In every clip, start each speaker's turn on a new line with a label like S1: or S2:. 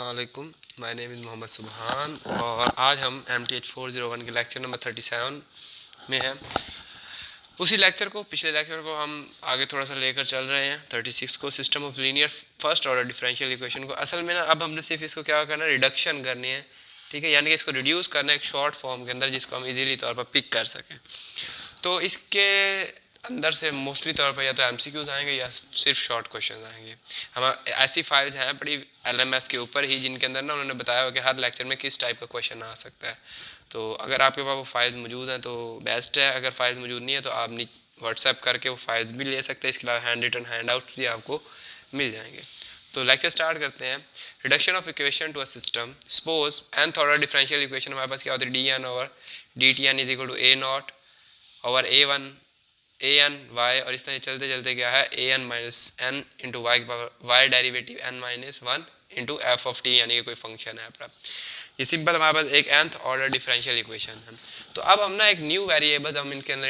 S1: वालेकुम, my name is Mohammad सुबहान और आज हम MTH 401 के लेक्चर नंबर 37 में हैं। उसी लेक्चर को पिछले लेक्चर को हम आगे थोड़ा सा लेकर चल रहे हैं 36 को, system of linear first order differential equation को। असल में ना अब हमने सिर्फ इसको क्या करना है, रिडक्शन करनी है, ठीक है, यानी कि इसको रिड्यूस करना है एक शॉर्ट फॉर्म के अंदर जिसको हम इजीली तौर पर पिक कर सकें। तो इसके अंदर से मोस्टली तौर पर या तो MCQs आएंगे या सिर्फ शॉर्ट क्वेश्चन आएंगे। हम ऐसी फाइल्स हैं बड़ी LMS के ऊपर ही जिनके अंदर ना उन्होंने बताया हुआ कि हर लेक्चर में किस टाइप का क्वेश्चन आ सकता है। तो अगर आपके पास वो फाइल्स मौजूद हैं तो बेस्ट है, अगर फाइल्स मौजूद नहीं है तो आप व्हाट्सएप करके वो फाइल्स भी ले सकते हैं। इसके अलावा हैंड रिटन हैंड आउट भी आपको मिल जाएंगे। तो लेक्चर स्टार्ट करते हैं। Reduction of equation to a system. Suppose nth order differential equation हमारे पास क्या होती है, dn over dtn is equal to a nought over a1 an y, और इस तरह चलते चलते क्या है an minus n into y y derivative n minus one into f of t, यानी कि कोई फंक्शन है आपका। ये सिंपल हमारे पास एक nth ऑर्डर डिफरेंशियल इक्वेशन है। तो अब हम ना एक न्यू वेरिएबल्स हम इनके अंदर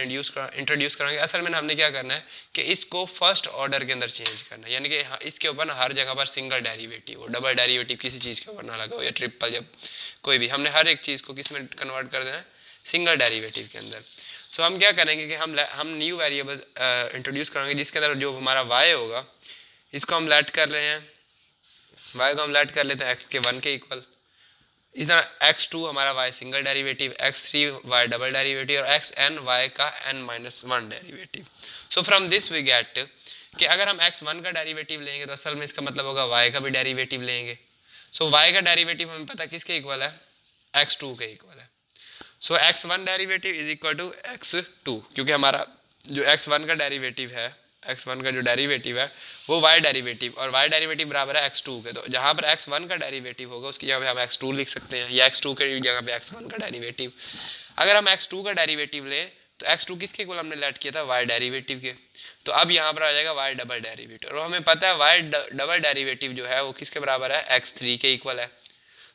S1: इंट्रोड्यूस करेंगे। असल में हमने क्या करना है कि इसको फर्स्ट ऑर्डर के अंदर चेंज करना है, यानी कि इसके ऊपर ना हर जगह पर सिंगल डेरिवेटिव हो, डबल डेरिवेटिव किसी चीज़ के ऊपर ना लगा हो या ट्रिपल, जब कोई भी हमने हर एक चीज़ को किस में कन्वर्ट कर देना है, सिंगल डेरिवेटिव के अंदर। सो हम क्या करेंगे कि हम न्यू वेरिएबल इंट्रोड्यूस करेंगे जिसके अंदर जो हमारा y होगा इसको हम लेट कर रहे हैं, y को हम लेट कर लेते हैं x के 1 के इक्वल। इस तरह x2 हमारा y single derivative, x3 y double derivative और xn y का n minus one derivative. So from this we get कि अगर हम x1 का डेरिवेटिव लेंगे तो असल में इसका मतलब होगा y का भी डेरिवेटिव लेंगे। सो y का डेरिवेटिव हमें पता किसके इक्वल है, x2 के इक्वल है। So x1 derivative is equal to x2, क्योंकि हमारा जो x1 का डेरिवेटिव है, x1 का जो डेरिवेटिव है वो y डेरिवेटिव, और y डेरिवेटिव बराबर है x2 के। तो जहाँ पर x1 का डेरिवेटिव होगा उसकी जगह पे हम x2 लिख सकते हैं, या x2 के जगह पे x1 का डेरिवेटिव। अगर हम x2 का डेरिवेटिव लें तो x2 किसके इक्वल हमने लेट किया था, y डेरिवेटिव के। तो अब यहाँ पर आ जाएगा y डबल डेरिवेटिव, और हमें पता है y डबल डेरिवेटिव जो है वो किसके बराबर है, x3 के इक्वल है।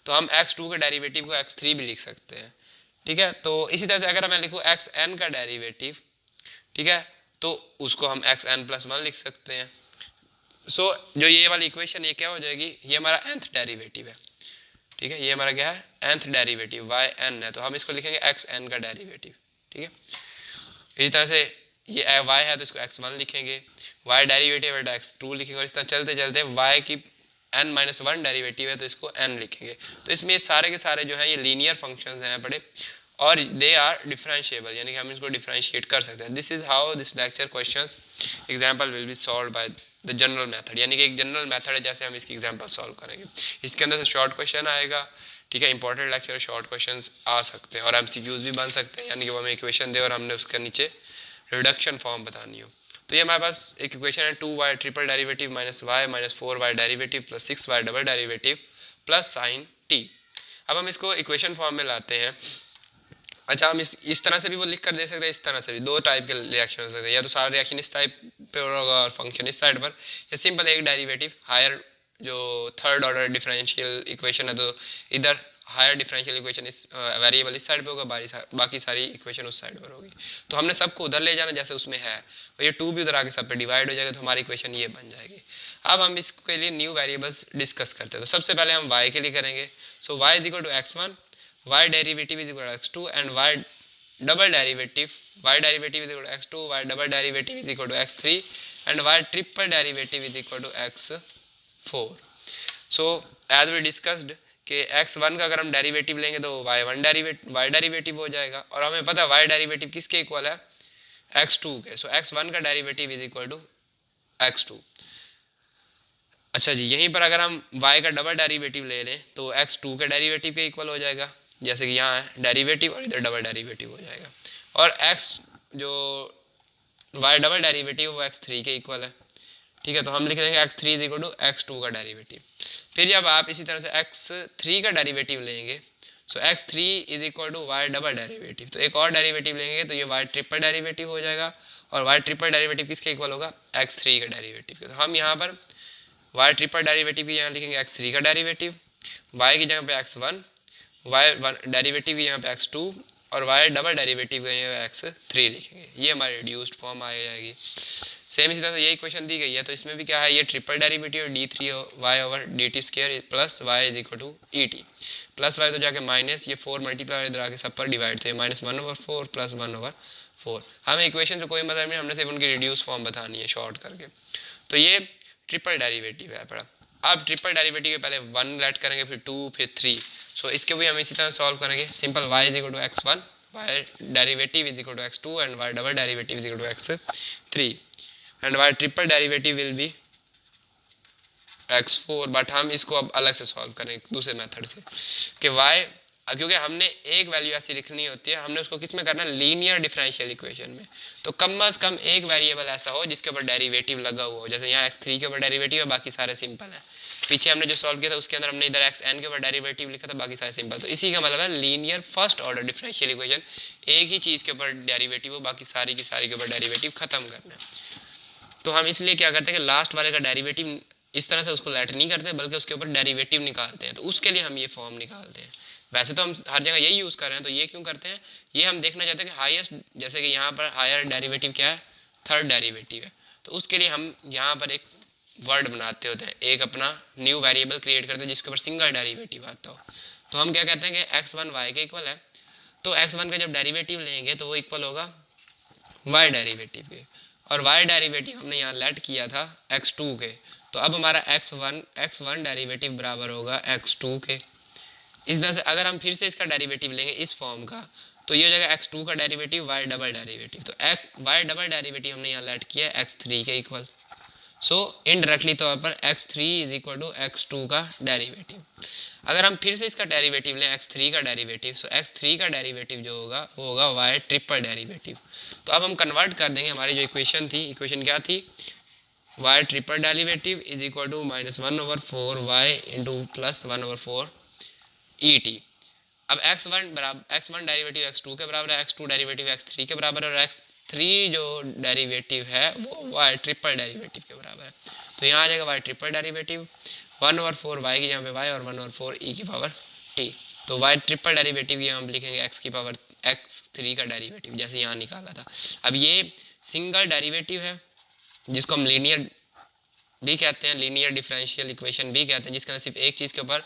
S1: तो हम x2 के डेरिवेटिव को x3 भी लिख सकते हैं, ठीक है। तो इसी तरह से अगर मैं लिखूँ xn का डेरिवेटिव, ठीक है, तो उसको हम xn प्लस वन लिख सकते हैं। सो जो ये वाली इक्वेशन ये क्या हो जाएगी, ये हमारा nth डेरिवेटिव है, ठीक है, ये हमारा क्या है, nth डेरिवेटिव yn है, तो हम इसको लिखेंगे xn का डेरिवेटिव, ठीक है। इसी तरह से ये y है तो इसको x1 लिखेंगे, y डेरिवेटिव है x2 लिखेंगे, और इस तरह चलते चलते y की n माइनस वन डेरिवेटिव है तो इसको n लिखेंगे। तो इसमें ये सारे के सारे जो है ये लीनियर फंक्शंस हैं बड़े, और दे आर डिफरेंशिएबल, यानी कि हम इसको डिफरेंशिएट कर सकते हैं। This is how this lecture questions example will be solve by the general method, यानी कि एक जनरल मेथड है जैसे हम इसकी एग्जांपल सॉल्व करेंगे। इसके अंदर से शॉर्ट क्वेश्चन आएगा, ठीक है, इंपॉर्टेंट लेक्चर शॉर्ट क्वेश्चंस आ सकते हैं, और MCQs भी बन सकते हैं, यानी कि वो हमें इक्वेशन दे और हमने उसके नीचे रिडक्शन फॉर्म बतानी हो। तो ये हमारे पास एक इक्वेशन है 2y triple derivative minus y minus 4y derivative plus 6y double derivative plus sine t। अब हम इसको इक्वेशन फॉर्म में लाते हैं। अच्छा, हम इस तरह से भी वो लिख कर दे सकते हैं, इस तरह से भी दो टाइप के रिएक्शन हो सकते हैं, या तो सारा रिएक्शन इस टाइप पे होगा और फंक्शन इस साइड पर, या सिंपल एक डेरिवेटिव हायर जो थर्ड ऑर्डर डिफरेंशियल इक्वेशन है तो इधर हायर डिफरेंशियल इक्वेशन इस वेरिएबल इस साइड पे होगा, बाकी सारी इक्वेशन उस साइड पर होगी। तो हमने सबको उधर ले जाना जैसे उसमें है, और ये 2 भी उधर आके सब पे डिवाइड हो जाएगा, तो हमारी इक्वेशन ये बन जाएगी। अब हम इसके लिए न्यू वेरिएबल्स डिस्कस करते हैं। तो सबसे पहले हम y के लिए करेंगे। So y is equal to x1, y derivative is equal to x2 and y double derivative is equal to x2, y double derivative is equal to x3 and y triple derivative is equal to x4। So as we discussed कि x1 का अगर हम derivative लेंगे तो y derivative हो जाएगा, और हमें पता है y डेरिवेटिव किसके इक्वल है, x2 के। सो x1 का derivative is equal to x2। अच्छा जी, यहीं पर अगर हम y का डबल डेरिवेटिव ले लें तो x2 के डेरिवेटिव के इक्वल हो जाएगा, जैसे कि यहाँ है डेरिवेटिव और इधर डबल डेरिवेटिव हो जाएगा, और x जो y डबल डेरिवेटिव वो x3 के इक्वल है, ठीक है। तो हम लिख देंगे x3 is equal to x2 का डेरिवेटिव। फिर जब आप इसी तरह से x3 का डेरिवेटिव लेंगे, so x3 is equal to y double derivative, तो एक और डेरिवेटिव लेंगे तो ये y ट्रिपल डेरिवेटिव हो जाएगा, और y ट्रिपल डेरिवेटिव किसके इक्वल होगा, x3 का डेरिवेटिव के। तो हम यहाँ पर y ट्रिपल डेरिवेटिव भी यहाँ लिखेंगे x3 का डेरिवेटिव, y की जगह पे x1, y डेरिवेटिव यहाँ पे x2, और y डबल डेरिवेटिव यहाँ पे x3 लिखेंगे। ये हमारी रिड्यूस्ड फॉर्म आ जाएगी। सेम इसी तरह से ये इक्वेशन दी गई है, तो इसमें भी क्या है, ये ट्रिपल डेरिवेटिव है d3y over dt square plus y is equal to e t, plus y तो जाके माइनस, ये 4 मल्टीप्लाई इधर आके सब पर डिवाइड, तो ये -1/4 प्लस 1/4। हमें इक्वेशन से कोई मतलब नहीं, हमने सिर्फ उनकी रिड्यूस फॉर्म बतानी है शॉर्ट करके। तो ये ट्रिपल डेरिवेटिव है पड़ा। अब ट्रिपल डेरिवेटिव के पहले 1 लेट करेंगे, फिर 2, फिर 3। सो इसके भी हम इसी तरह सॉल्व करेंगे। Simple y is equal to x1, y derivative is equal to x2 and y double derivative is equal to x3 and y triple derivative will be x4। But हम इसको अब अलग से सॉल्व करें दूसरे मेथड से कि y, क्योंकि हमने एक वैल्यू ऐसी लिखनी होती है, हमने उसको किस में करना है, लीनियर डिफरेंशियल इक्वेशन में। तो कम अज कम एक वेरिएबल ऐसा हो जिसके ऊपर डेरिवेटिव लगा हुआ हो, जैसे यहाँ x3 के ऊपर डेरिवेटिव है, बाकी सारे सिंपल है। पीछे हमने जो सॉल्व किया था उसके अंदर हमने इधर xn के ऊपर डेरिवेटिव लिखा था, बाकी सारे सिंपल। तो इसी का मतलब है linear first order differential equation, एक ही चीज़ के ऊपर डेरिवेटिव हो, बाकी सारी की सारी के ऊपर डेरिवेटिव खत्म करना है। तो हम इसलिए क्या करते हैं कि लास्ट वाले का डेरिवेटिव इस तरह से उसको लेट नहीं करते, बल्कि उसके ऊपर डेरिवेटिव निकालते हैं। तो उसके लिए हम ये फॉर्म निकालते हैं। वैसे तो हम हर जगह यही यूज़ कर रहे हैं, तो ये क्यों करते हैं, ये हम देखना चाहते हैं कि हाईएस्ट, जैसे कि यहाँ पर हायर डेरिवेटिव क्या है, थर्ड डेरिवेटिव है। तो उसके लिए हम यहाँ पर एक वर्ड बनाते होते हैं, एक अपना न्यू वेरिएबल क्रिएट करते हैं जिसके ऊपर सिंगल डेरिवेटिव आता हो। तो हम क्या कहते हैं कि x1 y के इक्वल है, तो x1 का जब डेरिवेटिव लेंगे तो वो इक्वल होगा y डेरिवेटिव के, और y डेरिवेटिव हमने यहाँ लेट किया था x2 के। तो अब हमारा x1 डेरिवेटिव बराबर होगा x2 के। इस तरह से अगर हम फिर से इसका डेरिवेटिव लेंगे इस फॉर्म का, तो ये हो जाएगा x2 का डेरिवेटिव y डबल डेरिवेटिव। तो y डबल डेरिवेटिव हमने यहाँ लेट किया x3 के इक्वल। सो इनडायरेक्टली तौर पर x3 is equal to x2 का डेरिवेटिव। अगर हम फिर से इसका डेरिवेटिव लें x3 का डेरिवेटिव, सो x3 का डेरिवेटिव जो होगा वो होगा y ट्रिपल डेरिवेटिव। तो अब हम कन्वर्ट कर देंगे, हमारी जो इक्वेशन थी, इक्वेशन क्या थी, y triple derivative is equal to -1/4 y into plus 1/4 e t. अब x1 डेरिवेटिव x2 के बराबर है, x2 डेरिवेटिव x3 के बराबर है, और x3 जो डेरिवेटिव है वो y ट्रिपल डेरिवेटिव के बराबर है। तो यहाँ आ जाएगा y ट्रिपल डेरिवेटिव 1/4 y की जहाँ पे y और 1/4 e की पावर t। तो y ट्रिपल डेरिवेटिव ये हम लिखेंगे x की पावर x3 का डेरिवेटिव, जैसे यहाँ निकाला था। अब ये सिंगल डेरिवेटिव है जिसको हम लीनियर भी कहते हैं, लीनियर डिफरेंशियल इक्वेशन भी कहते हैं, जिसका सिर्फ एक चीज़ के ऊपर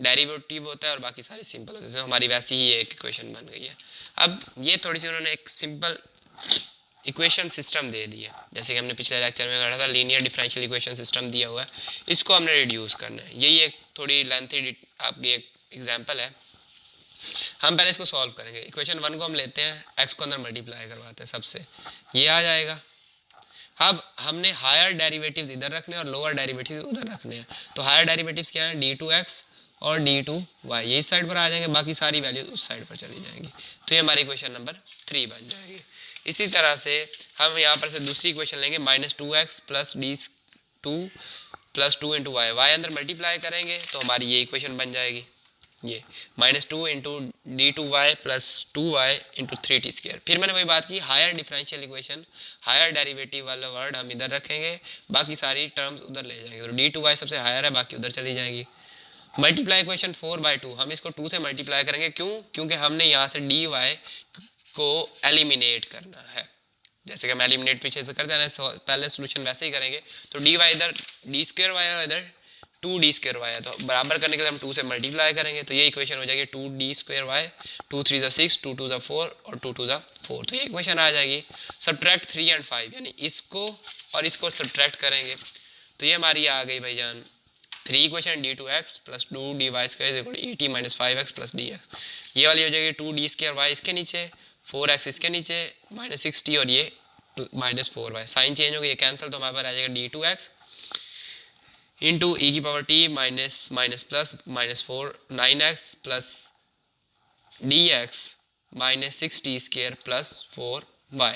S1: डेरिवेटिव होता है और बाकी सारे सिंपल होते हैं। तो हमारी वैसी ही एक इक्वेशन बन गई है। अब ये थोड़ी सी उन्होंने एक सिंपल इक्वेशन सिस्टम दे दिया, जैसे कि हमने पिछले लेक्चर में कहा था लीनियर डिफरेंशियल इक्वेशन सिस्टम दिया हुआ है, इसको हमने रिड्यूस करना है। यही एक थोड़ी लेंथी आपकी एक एग्जांपल है। हम पहले इसको सॉल्व करेंगे। इक्वेशन 1 को हम लेते हैं, x को अंदर मल्टीप्लाई करवाते हैं सबसे, ये आ जाएगा। अब हमने हायर डेरिवेटिव्स इधर रखने हैं और लोअर डेरिवेटिव्स उधर रखने हैं। तो हायर डेरिवेटिव्स क्या है, d2x और d2y, ये इस साइड पर आ जाएंगे, बाकी सारी वैल्यूज उस साइड पर चली जाएंगी। तो ये हमारी इक्वेशन नंबर 3 बन जाएगी। इसी तरह से हम यहाँ पर से दूसरी इक्वेशन लेंगे, -2x plus d2 plus 2 into y, y अंदर मल्टीप्लाई करेंगे तो हमारी ये इक्वेशन बन जाएगी, ये -2 into d2y plus 2y into 3t²। फिर मैंने वही बात की, higher differential equation, higher derivative वाला वर्ड हम इधर रखेंगे, बाकी सारी टर्म्स उधर ले जाएंगे। तो d2y सबसे हायर है, बाकी उधर चली जाएंगी। मल्टीप्लाई इक्वेशन 4/2, हम इसको 2 से मल्टीप्लाई करेंगे, क्यों, क्योंकि हमने यहाँ से dy को एलिमिनेट करना है। जैसे कि हम एलिमिनेट पीछे से करते हैं, पहले सोल्यूशन वैसे ही करेंगे। तो dy इधर d² और इधर 2d² है, तो बराबर करने के लिए हम 2 से मल्टीप्लाई करेंगे। तो ये इक्वेशन हो जाएगी 2d², 2 3 6, 2 2 4 और 2 2 4। तो ये इक्वेशन आ जाएगी। सब्ट्रैक्ट 3 और 5, यानी इसको और इसको सब्ट्रैक्ट करेंगे तो ये हमारी आ गई भाईजान 3 equation, d2x plus 2dy² et minus 5x plus dx। ये वाली हो जाएगी 2d² इसके नीचे, 4x इसके नीचे, -6t और ये -4y। साइन चेंज हो गई, ये कैंसिल, तो हमारे पास आ जाएगा d2x इंटू ई की power t minus minus plus -4 9x plus dx -6t² plus 4y।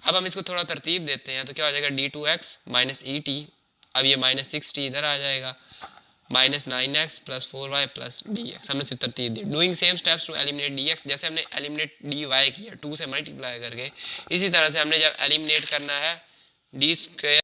S1: अब हम इसको थोड़ा तरतीब देते हैं, तो क्या हो जाएगा d2x माइनस et, अब ये -6t इधर आ जाएगा, -9x plus 4y plus dx। हमने सिर्फ तरतीब दी। Doing same steps to eliminate dx, जैसे हमने एलिमिनेट dy किया 2 से मल्टीप्लाई करके, इसी तरह से हमने जब एलिमिनेट करना है d²